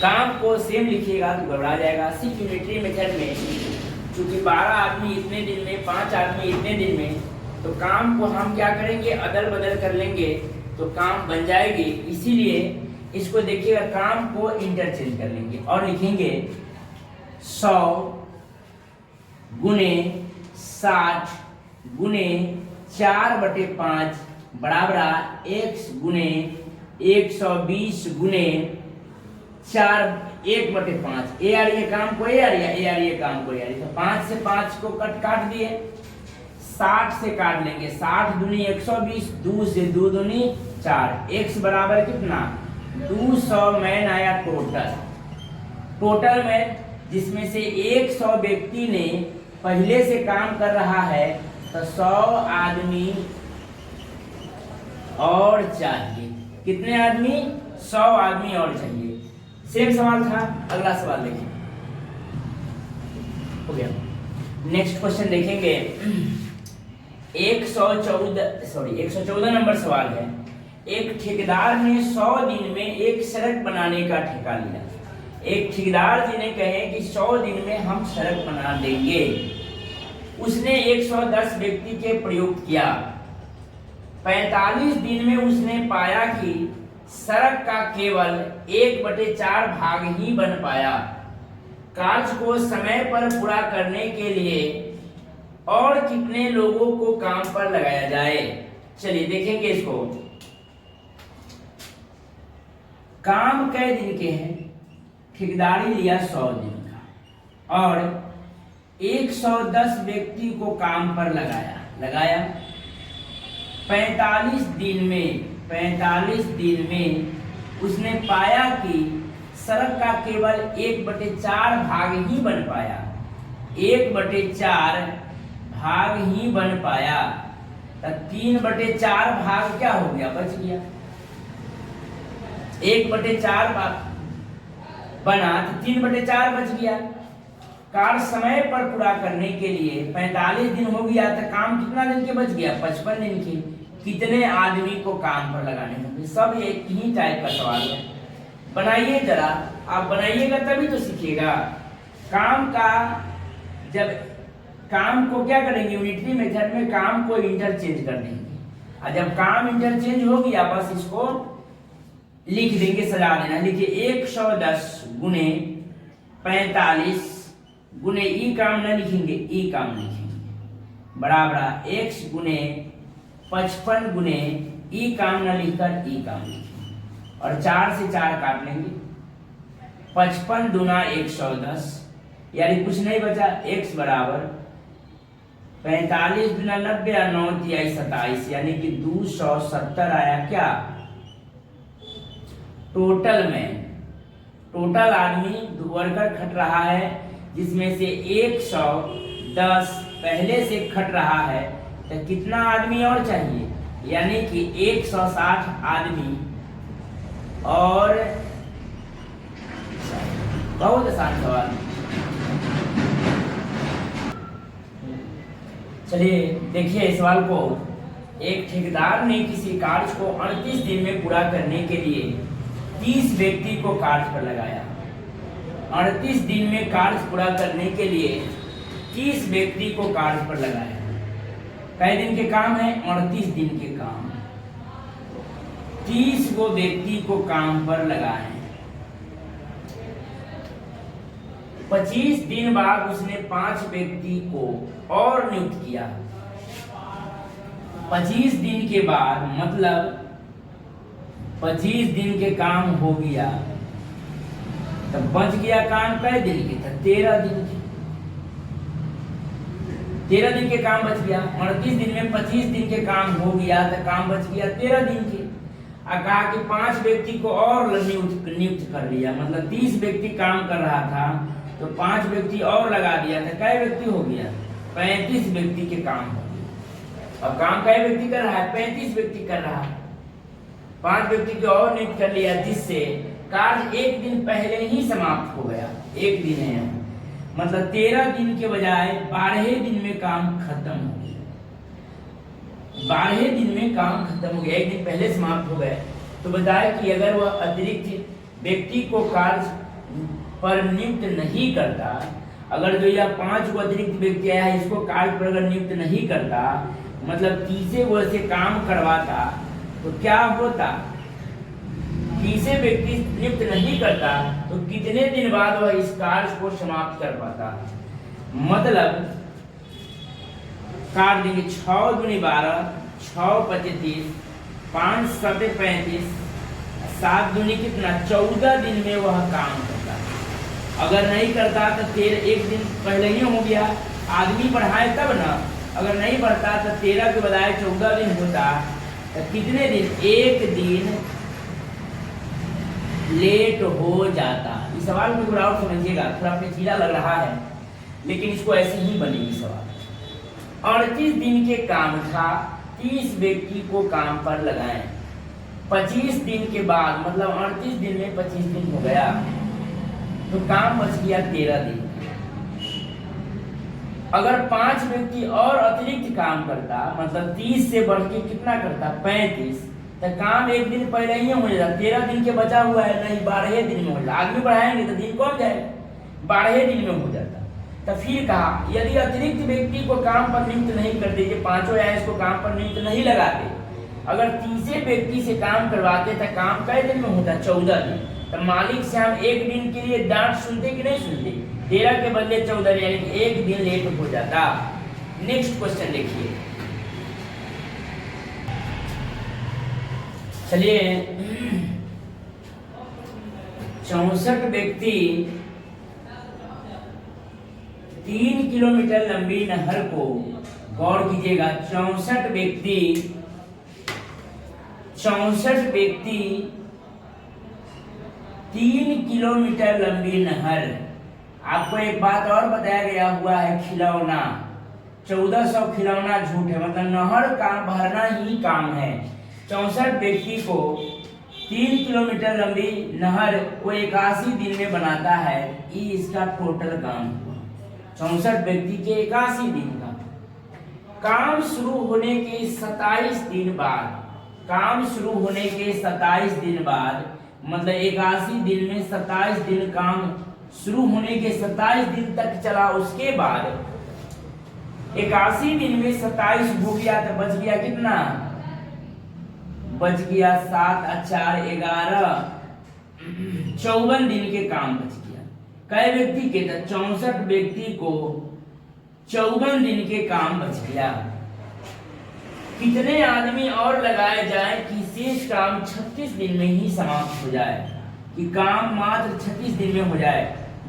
काम को सेम लिखिएगा तो घबरा जाएगा। सिर्फ यूनिटरी मेथड में चूंकि 12 आदमी इतने दिन में, 5 आदमी इतने दिन में, तो काम को हम क्या करेंगे, अदल बदल कर लेंगे तो काम बन जाएगी। इसीलिए इसको देखिएगा, काम को इंटरचेंज कर लेंगे और लिखेंगे 100 गुने 60 गुने 4/5 बराबर x गुने 120 गुने 4 1/5। ए आ रही है काम को, ए आ रही है काम को, ए आ रही है। तो 5 से 5 को काट दिए, 60 से काट लेंगे, 60 दूनी 120, 2 से 2 दूनी 4, x बराबर कितना 200 मैन आया टोटल में, जिसमें से 100 व्यक्ति ने पहले से काम कर रहा है, तो 100 आदमी और चाहिए। कितने आदमी, 100 आदमी और चाहिए। सेम सवाल था, अगला सवाल देखिए, हो गया। नेक्स्ट क्वेश्चन देखेंगे, 114 नंबर सवाल है। एक ठेकेदार ने 100 दिन में एक सड़क बनाने का ठेका लिया। एक ठेकेदार जी ने कहे कि 100 दिन में हम सड़क बना देंगे। उसने 110 व्यक्ति के प्रयोग किया। 45 दिन में उसने पाया कि सड़क का केवल 1/4 भाग ही बन पाया। कार्य को समय पर पूरा करने के लिए और कितने लोगों को काम पर लगाया जाए। चलिए देखेंगे इसको। काम कै दिन के हैं, ठेकेदारी लिया 100 दिन का, और 110 व्यक्ति को काम पर लगाया 45 दिन में उसने पाया कि सड़क का केवल 1/4 भाग ही बन पाया। 1/4 भाग ही बन पाया, तो 3/4 भाग क्या हो गया, बच गया। 1/4 बना तो 3/4 बच गया। कार्य समय पर पूरा करने के लिए 45 दिन हो गया, तो काम कितना दिन के बच गया, 55 दिन के। कितने आदमी को काम पर लगाने होंगे। सब एक ही टाइप का सवाल है। बनाइए जरा, आप बनाइएगा तभी तो सीखिएगा। काम का जब काम को क्या करेंगे, यूनिटरी मेथड में काम को इंटरचेंज कर देंगे, और जब काम इंटरचेंज हो गया बस इसको लिख देंगे, सजा देना। लिखिए 110 गुने 45 गुने ई काम न लिखेंगे, ई काम लिखेंगे, बराबर x गुने 55 गुने ई काम न लिखकर ई काम लिखेंगे, और 4 से 4 काट लेंगे। 55 दूना 110, यानी कुछ नहीं बचा। x बराबर 45 दूना 90 और 9 तिहाई 27, यानी कि 270 आया। क्या टोटल में, टोटल आदमी वर्कर खट रहा है, जिसमें से 110 पहले से खट रहा है, तो कितना आदमी और चाहिए, यानी कि 160 आदमी और। बहुत आसान सवाल। चलिए देखिए इस सवाल को। एक ठेकेदार ने किसी कार्य को 38 दिन में पूरा करने के लिए 30 व्यक्ति को कार्य पर लगाया। 38 दिन में कार्य पूरा करने के लिए 30 व्यक्ति को कार्य पर लगाया। कई दिन के काम है, 38 दिन के काम। 30 को व्यक्ति को काम पर लगाए। 25 दिन बाद उसने 5 व्यक्ति को और नियुक्त किया। 25 दिन के बाद मतलब 25 दिन के काम हो गया, तब बच गया काम कै दिन के? था 13 दिन के। 13 दिन के काम बच गया। 38 दिन में 25 दिन के काम हो गया तो काम बच गया 13 दिन के। और कहा कि 5 व्यक्ति को और नियुक्त कर लिया, मतलब 30 व्यक्ति काम कर रहा था तो 5 व्यक्ति और लगा दिया था, कै व्यक्ति हो गया? 35 व्यक्ति के काम हो गया। अब काम कै व्यक्ति कर रहा है? 35 व्यक्ति कर रहा है। 5 व्यक्ति को और नियुक्त कर लिया, जिससे कार्य एक दिन पहले ही समाप्त हो गया। एक दिन है मतलब 13 दिन के बजाय 12 दिन में काम खत्म हो गया। 12 दिन में काम खत्म हो गया, एक दिन पहले समाप्त हो गए। तो बताए कि अगर वह अतिरिक्त व्यक्ति को कार्य पर नियुक्त नहीं करता, अगर जो यह 5 को अतिरिक्त व्यक्ति आया है इसको कार्य पर अगर नियुक्त नहीं करता, मतलब तीसरे वो से काम करवाता, तो क्या होता? तीसरे व्यक्ति नियुक्त नहीं करता तो कितने दिन बाद वह इस कार्य को समाप्त कर पाता? मतलब कार्य देंगे 6 दूनी 12, 6 25, 5 7 35, 7 दूनी कितना? 14 दिन में वह काम करता। अगर नहीं करता तो 13 एक दिन पहले ही हो गया, आदमी बढ़ाए तब ना। अगर नहीं बढ़ता तो 13 के बजाय 14 दिन होता, तो कितने दिन? एक दिन लेट हो जाता। इस सवाल को थोड़ा और समझिएगा, थोड़ा पेचीदा लग रहा है लेकिन इसको ऐसे ही बनेगी सवाल। 38 दिन के काम था, 30 व्यक्ति को काम पर लगाएं। 25 दिन के बाद मतलब 38 दिन में 25 दिन हो गया तो काम बच गया 13 दिन। अगर 5 व्यक्ति और अतिरिक्त काम करता, मतलब 30 से बढ़ के कितना करता? 35, तो काम एक दिन पहले ही हो जाता। 13 दिन के बचा हुआ है, नहीं 12 दिन में हो जाता। आदमी बढ़ाएंगे तो दिन कम जाए, 12 दिन में हो जाता। तो फिर कहा यदि अतिरिक्त व्यक्ति को काम पर नियुक्त नहीं करते, ये 5 या इसको काम पर नियुक्त नहीं लगाते, अगर तीसरे व्यक्ति से काम करवाते तो काम कै दिन में होता? 14 दिन। तो मालिक से हम एक दिन के लिए डांट सुनते कि नहीं सुनते? 13 के बदले 14, यानी कि एक दिन लेट हो जाता। नेक्स्ट क्वेश्चन देखिए, चलिए 64 व्यक्ति 3 किलोमीटर लंबी नहर को, गौर कीजिएगा, 64 व्यक्ति 3 किलोमीटर लंबी नहर। आपको एक बात और बताया गया हुआ है, खिलौना 1400 खिलौना झूठ है, मतलब नहर का भरना ही काम है। 64 व्यक्ति को 3 किलोमीटर लंबी नहर को 81 दिन में बनाता है, ये इसका टोटल काम हुआ। 64 व्यक्ति के 81 दिन का काम शुरू होने के 27 दिन बाद, काम शुरू होने के 27 दिन बाद, मतलब 81 दिन में 27 दिन काम शुरू होने के 27 दिन तक चला। उसके बाद 81 दिन में 27 हो गया तो बच गया कितना? बच गया 7 और 4 11, 54 दिन के काम बच गया। कई व्यक्ति के? 64 व्यक्ति को 54 दिन के काम बच गया। कितने आदमी और लगाए जाए कि शेष काम 36 दिन में ही समाप्त हो जाए, कि काम मात्र 36 दिन में हो जाए?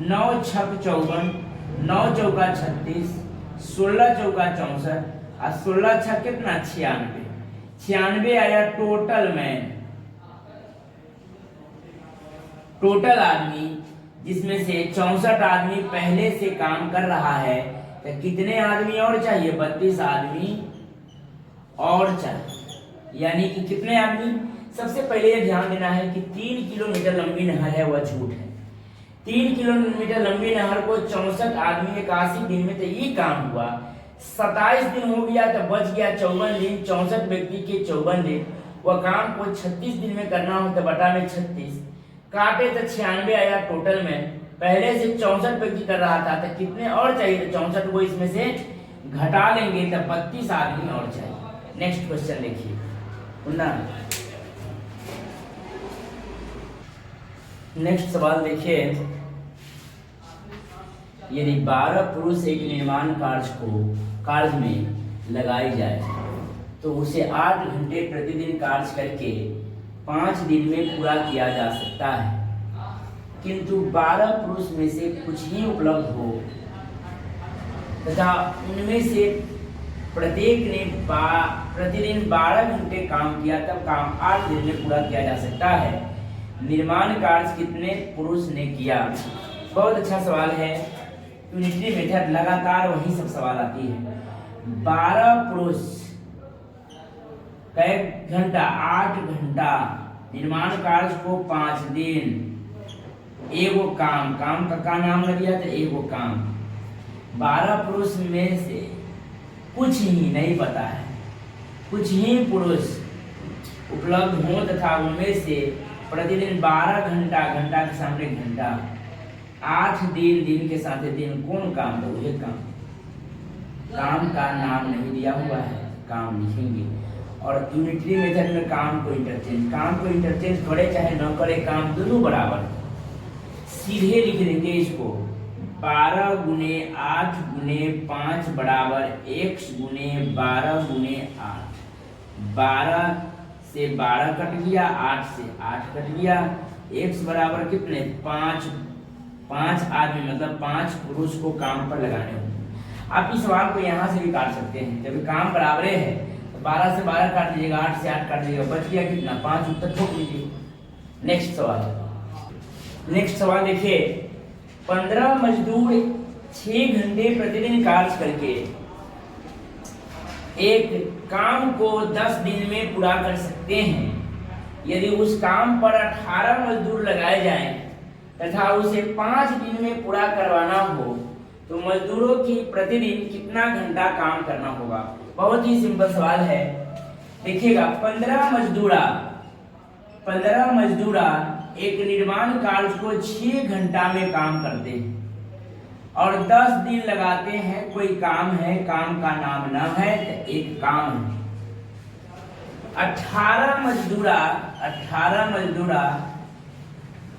9 छक 54, 9 चौका 36, 16 चौका 64 और 16 छक कितना? 96। 96 आया टोटल में, टोटल आदमी, जिसमें से 64 आदमी पहले से काम कर रहा है, तो कितने आदमी और चाहिए? 32 आदमी और चाहिए। यानी कि कितने आदमी? सबसे पहले ये ध्यान देना है कि 3 किलोमीटर लंबी नहर है वह झूठ है। 3 किलोमीटर लंबी नहर को 64 आदमी 81 दिन में तो ये काम हुआ। 27 दिन हो गया तो बच गया 54 दिन। 64 व्यक्ति के 54 दिन, वह काम को 36 दिन में करना हो तो बटा में 36 काटे तो 96 आया टोटल में। पहले से 64 व्यक्ति कर रहा था तो कितने और चाहिए? तो 64 को इसमें से घटा लेंगे तो 32 आदमी और चाहिए। नेक्स्ट क्वेश्चन देखिए, नेक्स्ट सवाल देखिए, यदि 12 पुरुष एक निर्माण कार्य में लगाई जाए तो उसे 8 घंटे प्रतिदिन कार्य करके 5 दिन में पूरा किया जा सकता है। किंतु 12 पुरुष में से कुछ ही उपलब्ध हो तथा उनमें से प्रत्येक ने प्रतिदिन 12 घंटे काम किया, तब काम 8 दिन में पूरा किया जा सकता है। निर्माण कार्य कितने पुरुष ने किया? बहुत अच्छा सवाल है। यूनिटरी मेथड लगातार वही सब सवाल आती है। 12 पुरुष कई घंटा? 8 घंटा। निर्माण कार्य को 5 दिन। एगो काम का नाम लग गया तो एगो काम। 12 पुरुष में से कुछ ही नहीं पता है, कुछ ही पुरुष उपलब्ध हो तथा उनमें से प्रतिदिन 12 घंटा, घंटा के सामने घंटा, 8 दिन, दिन के साथ दिन, कौन काम? तो ये काम का नाम नहीं दिया हुआ है, काम लिखेंगे। और यूनिटरी मेथड में काम को इंटरचेंज करे चाहे न करे, काम दोनों बराबर, सीधे लिख देंगे इसको। 12 गुने 8 गुने 5 बराबर x गुने 12 गुने 8। 12 से 12 कट गया, 8 से 8 कट गया। x बराबर कितने? 5 आदमी मतलब 5 पुरुष को काम पर लगाने होंगे। आप इस सवाल को यहाँ से भी काट सकते हैं। जब काम बराबर है तो 12 से 12 काट दीजिएगा, 8 से 8 काट दीजिएगा, बच गया कितना? 5। उत्तर ठोक लीजिए। नेक्स्ट सवाल देखिए। 15 मजदूर 6 घंटे प्रतिदिन कार्य करके एक काम को 10 दिन में पूरा कर सकते हैं। यदि उस काम पर 18 मजदूर लगाए जाएं तथा उसे 5 दिन में पूरा करवाना हो तो मजदूरों की प्रतिदिन कितना घंटा काम करना होगा? बहुत ही सिंपल सवाल है। देखिएगा, 15 मजदूरा एक निर्माण कार्य को 6 घंटा में काम करते हैं और 10 दिन लगाते हैं। कोई काम है, काम का नाम न है तो एक काम है। 18 मजदूरा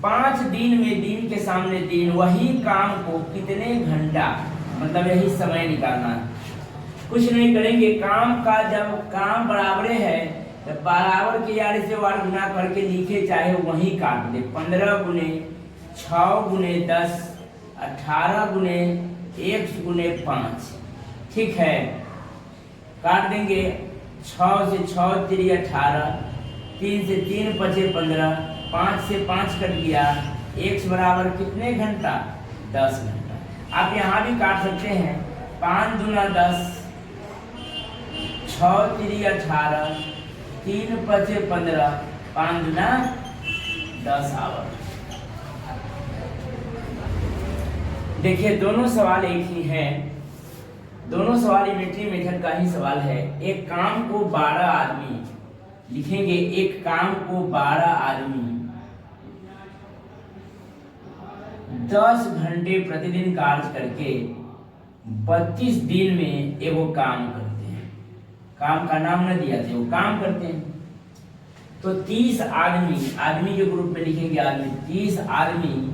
5 दिन में, दिन के सामने दिन, वही काम को कितने घंटा, मतलब यही समय निकालना है। कुछ नहीं करेंगे, काम का जब काम बराबर है तो बराबर के यार से वार गुना करके लिखे, चाहे वही काट दे। 15 गुने 6 गुने 10, 18 गुने 1 गुने 5, ठीक है। काट देंगे। 6 से 6 3 18, 3 से 3 5 15, 5 से 5 कट गया। x बराबर कितने घंटा? 10 घंटा। आप यहाँ भी काट सकते हैं। 5 दूना 10, 6 3 18, 3 5 15, 5 दूना 10 आवर। देखिए, दोनों सवाल एक ही हैं। दोनों सवाल यूनिटरी मेथड का ही सवाल है। एक काम को 12 आदमी लिखेंगे, एक काम को 12 आदमी 10 घंटे प्रतिदिन कार्य करके 32 दिन में एगो काम करते हैं। काम का नाम न दिया थे, वो काम करते हैं। तो 30 आदमी के ग्रुप में लिखेंगे आदमी। 30 आदमी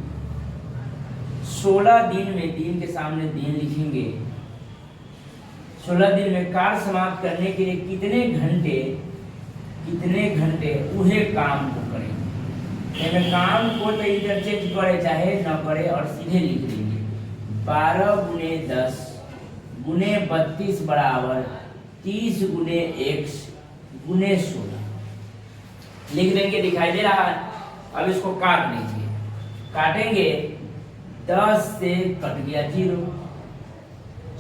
16 दिन में, दिन के सामने दिन लिखेंगे। 16 दिन में कार्य समाप्त करने के लिए कितने घंटे उहे काम को करेंगे। काम को तो इंटरचेंज करे चाहे न करे और सीधे लिख देंगे। 12 गुने 10 गुने 32 बराबर 30 गुने x गुने 16 लिख देंगे। दिखाई दे रहा है। अब इसको काट लीजिए। काटेंगे, 10 से कट गया 0,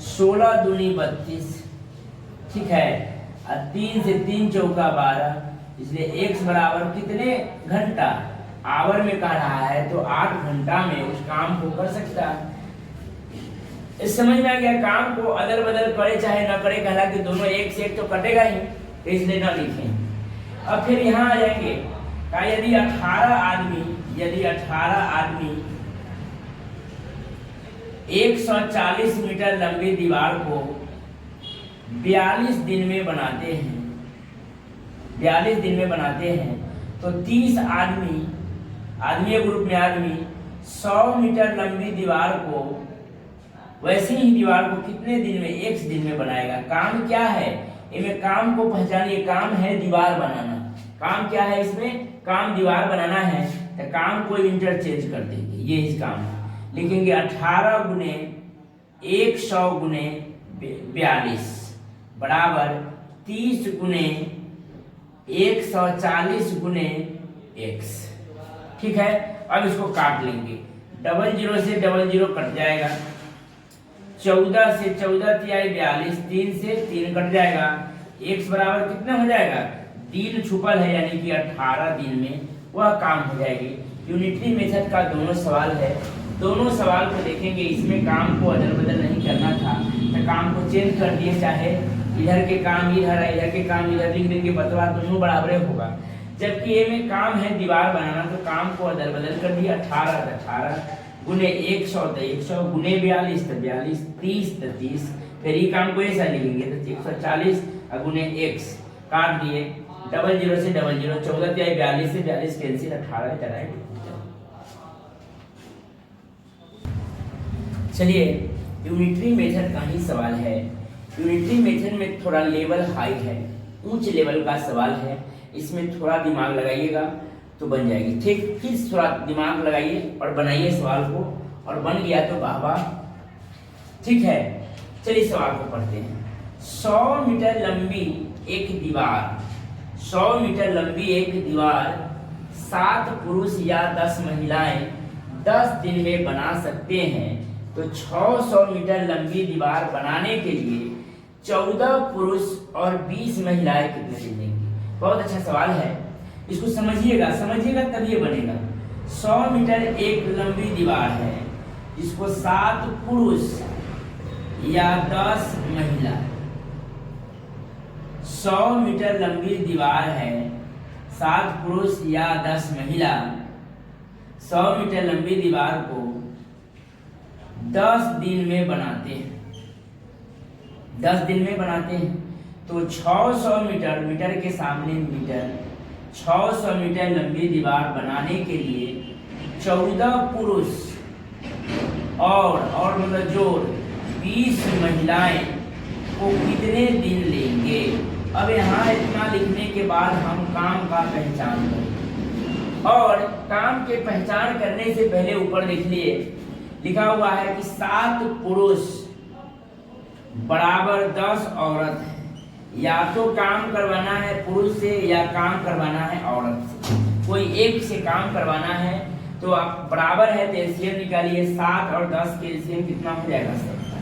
16 दूनी 32, ठीक है। और 3 से 3 चौका 12, इसलिए x बराबर कितने घंटा? आवर में कह रहा है तो 8 घंटा में उस काम को कर सकता है। इस समझ में आ गया। काम को अदल बदल करे चाहे न करे, कहला कि दोनों एक से एक तो कटेगा ही, तो इसलिए न लिखें। अब फिर यहाँ आ जाएंगे। यदि 18 आदमी 140 मीटर लंबी दीवार को 42 दिन में बनाते हैं तो 30 आदमी ग्रुप में 100 मीटर लंबी दीवार को, वैसे ही दीवार को कितने दिन में? 1 दिन में बनाएगा। काम क्या है? इनमें काम को पहचानिए, काम है दीवार बनाना। काम क्या है इसमें? काम दीवार बनाना है, तो काम को इंटरचेंज कर देंगे, ये इस काम लिखेंगे 18 गुने 100 गुने 42 बराबर 30 गुने 140 गुने x। ठीक है, अब इसको काट लेंगे, 00 से 00 कट जाएगा, 14 से 14 तिहाई 42, 3 से 3 कट जाएगा, x बराबर कितना हो जाएगा? दिन छुपल है यानी कि 18 दिन में वह काम हो जाएगी। यूनिटरी मेथड का दोनों सवाल है, दोनों सवाल को देखेंगे, इसमें काम को अदल बदल नहीं करना था तो काम को चेंज कर दिए, चाहे इधर के काम इधर है, इधर के काम इधर लिख देंगे, बतवा दोनों बराबर होगा। जबकि ये में काम है दीवार बनाना, तो काम को अदल बदल कर दिया, 18 गुने 100 तो 100 गुने 42 तो 42, 30 तो 30, फिर ये काम को ऐसा लिखेंगे तो 140 और गुने x काट दिए, 00 से 00, 14 तिहाई 42 से 42 कैंसिल, 18 राइट। चलिए यूनिटरी मेथड का ही सवाल है। यूनिटरी मेथड में थोड़ा लेवल हाई है, उच्च लेवल का सवाल है, इसमें थोड़ा दिमाग लगाइएगा तो बन जाएगी। ठीक, फिर थोड़ा दिमाग लगाइए और बनाइए सवाल को, और बन गया तो वाह वाह। ठीक है, चलिए सवाल को पढ़ते हैं। 100 मीटर लंबी एक दीवार, 100 मीटर लंबी एक दीवार 7 पुरुष या 10 महिलाएं 10 दिन में बना सकते हैं, तो 600 मीटर लंबी दीवार बनाने के लिए 14 पुरुष और 20 महिलाएं कितने दिन लेंगी? बहुत अच्छा सवाल है, इसको समझिएगा, समझिएगा तब ये बनेगा। 100 मीटर एक लंबी दीवार है जिसको 7 पुरुष या 10 महिला, 100 मीटर लंबी दीवार है, 7 पुरुष या 10 महिला 100 मीटर लंबी दीवार को 10 दिन में बनाते हैं, 10 दिन में बनाते हैं। तो 600 मीटर, मीटर के सामने मीटर, 600 मीटर लंबी दीवार बनाने के लिए 14 पुरुष और मतलब जोड़ 20 महिलाएं को कितने दिन लेंगे? अब यहाँ इतना लिखने के बाद हम काम का पहचान करें, और काम के पहचान करने से पहले ऊपर लिख लिए, लिखा हुआ है कि 7 पुरुष बराबर 10 औरत है। या तो काम करवाना है पुरुष से या काम करवाना है औरत से, कोई एक से काम करवाना है तो आप बराबर है तो एलसीएम निकालिए। 7 और 10 के एलसीएम कितना हो जाएगा? 70।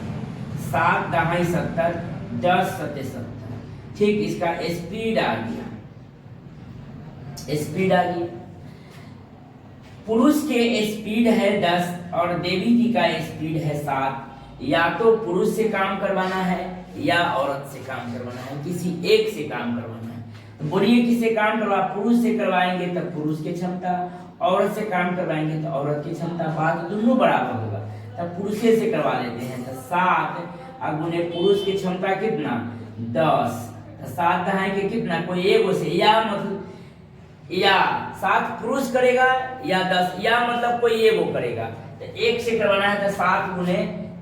7 दहाई 70, 10 सत्ते 70। ठीक, इसका स्पीड आ गया, स्पीड आ गया। पुरुष के स्पीड है 10 और देवी जी का स्पीड है 7। या तो पुरुष से काम करवाना है या औरत से काम करवाना है, किसी एक से काम करवाना है। तो बोलिए किससे काम करवा? पुरुष से करवाएंगे तब पुरुष की क्षमता, औरत से काम करवाएंगे तो औरत की क्षमता, बात दोनों बराबर होगा, तब पुरुष से करवा लेते हैं। तो 7 और गुने पुरुष की क्षमता कितना? 10। तो 7 दहाएंगे कितना? कोई एक से, या मतलब या 7 पुरुष करेगा या 10, या मतलब कोई एक करेगा। तो एक से करवाना है तो 7 गुने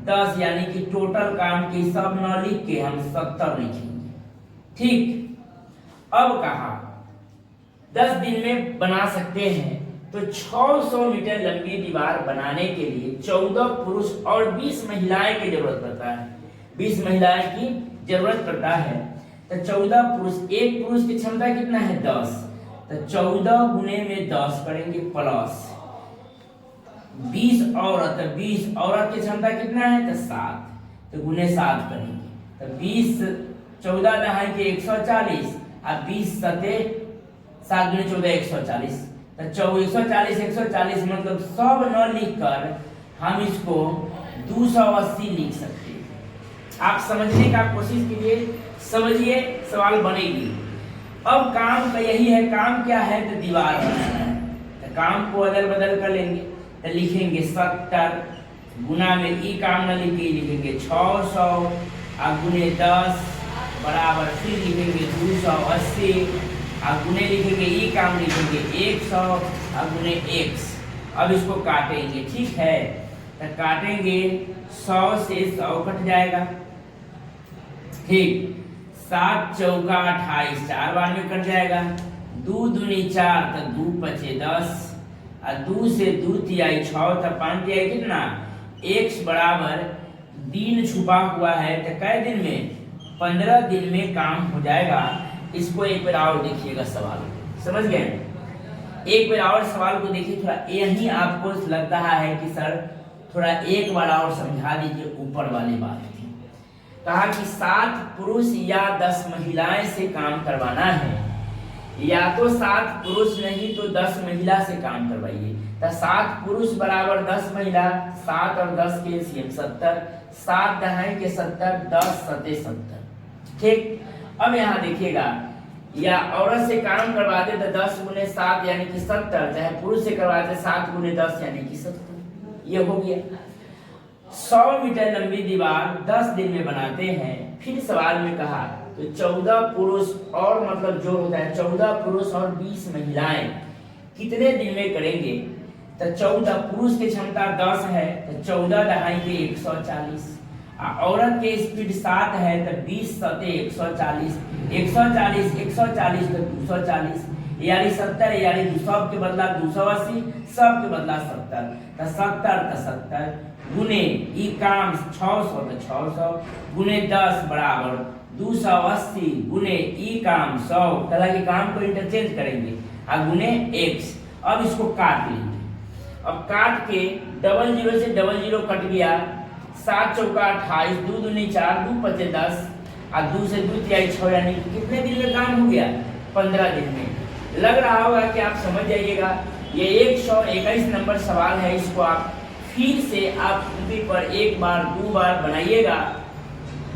10 यानी कि टोटल काम की सब न लिख के हम 70 लिखेंगे। ठीक, अब कहा 10 दिन में बना सकते हैं, तो 600 मीटर लंबी दीवार बनाने के लिए 14 पुरुष और 20 महिलाएं की जरूरत पड़ता है। 20 महिलाएं की जरूरत पड़ता है। तो 14 पुरुष, एक पुरुष की क्षमता कितना है? 10। तो 14 गुने में 10 करेंगे प्लस 20 औरत, 20 औरत की क्षमता कितना है? तो 7। तो गुने 7 करेंगे तो 20, 14 दहाई के 140 और 20 सते 7 गुने 14 140। तो 140 140 मतलब सब न लिखकर हम इसको 280 लिख सकते हैं। आप समझने का कोशिश कीजिए, समझिए, सवाल बनेगी। अब काम का यही है, काम क्या है? तो दीवार बनाना है। तो काम को अदल बदल कर लेंगे, तो लिखेंगे 70 गुना में ई काम न लिखे, लिखेंगे 600 और गुने 10 बराबर, फिर लिखेंगे 280 और गुने लिखेंगे ई काम लिखेंगे 100 और गुने x। अब इसको काटेंगे, ठीक है? तो काटेंगे 100 से 100 कट जाएगा। ठीक, 7 चौका 28, 4 बार में कट जाएगा। 2 दूनी 4 तो 2 पचे 10 और 2 से 2 तिहाई 6 तो 5 तिहाई कितना, x बराबर दिन छुपा हुआ है तो कै दिन में, 15 दिन में काम हो जाएगा। इसको एक बार और देखिएगा सवाल, समझ गए? एक बार और सवाल को देखिए, थोड़ा यही आपको लग रहा है कि सर थोड़ा एक बार और समझा दीजिए ऊपर वाली बात थी। कहा कि 7 पुरुष या 10 महिलाएं से काम करवाना है, या तो 7 पुरुष नहीं तो 10 महिला से काम करवाइए। तो 7 पुरुष बराबर 10 महिला, 7 और 10 के एलसीएम 70, 7 दहाई के 70, 10 सते 70। ठीक, अब यहाँ देखिएगा, या औरत से काम करवाते तो 10 गुने 7 यानी कि 70, चाहे पुरुष से करवाते 7 गुने 10 यानी कि 70। ये हो गया। 100 मीटर लंबी दीवार 10 दिन में बनाते हैं। फिर सवाल में कहा तो 14 पुरुष और मतलब जो होता है 14 पुरुष और 20 महिलाएं कितने दिन में करेंगे। तो 14 पुरुष की क्षमता 10 है तो 14 दहाई के 140, औरत के स्पीड 7 है तो 20 सते 140, 140 140 तो 240, यानी 70 यानी सब के बदला 280, सब के बदला 70 तो 70 तो 70 गुने ई काम 600 तो 600 गुने 10 बराबर 280 गुने ई काम 100, कला के काम को इंटरचेंज करेंगे और गुने x। अब इसको काट लेंगे। अब काट के डबल जीरो से डबल जीरो कट गया, 7 चौका 28, 2 दूनी 4, 2 पचे 10 और 2 से 2 तिहाई 6 यानी कितने दिन में काम हो गया, 15 दिन में। लग रहा होगा कि आप समझ जाइएगा। ये 121 नंबर सवाल है, इसको आप फिर से आप कॉपी पर एक बार 2 बार बनाइएगा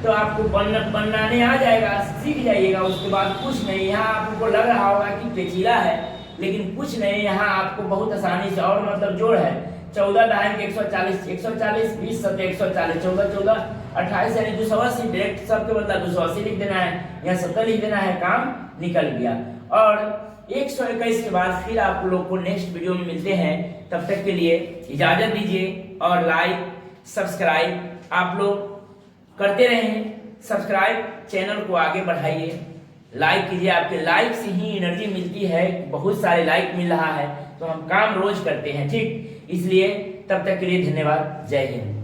तो आपको बनाने आ जाएगा, सीख जाइएगा। उसके बाद कुछ नहीं, यहाँ आपको लग रहा होगा कि पेचीदा है लेकिन कुछ नहीं, यहाँ आपको बहुत आसानी से, और मतलब जोड़ है 14 दहाई के 140, 140 20 सते 140, 14 14 28 यानी 280, डायरेक्ट सबके बदला 280 लिख देना है, यहाँ 70 लिख देना है, काम निकल गया। और 121 के बाद फिर आप लोग को नेक्स्ट वीडियो में मिलते हैं। तब तक के लिए इजाजत दीजिए और लाइक सब्सक्राइब आप लोग करते रहें। सब्सक्राइब चैनल को आगे बढ़ाइए, लाइक कीजिए। आपके लाइक से ही एनर्जी मिलती है, बहुत सारे लाइक मिल रहा है तो हम काम रोज करते हैं, ठीक। इसलिए तब तक के लिए धन्यवाद, जय हिंद।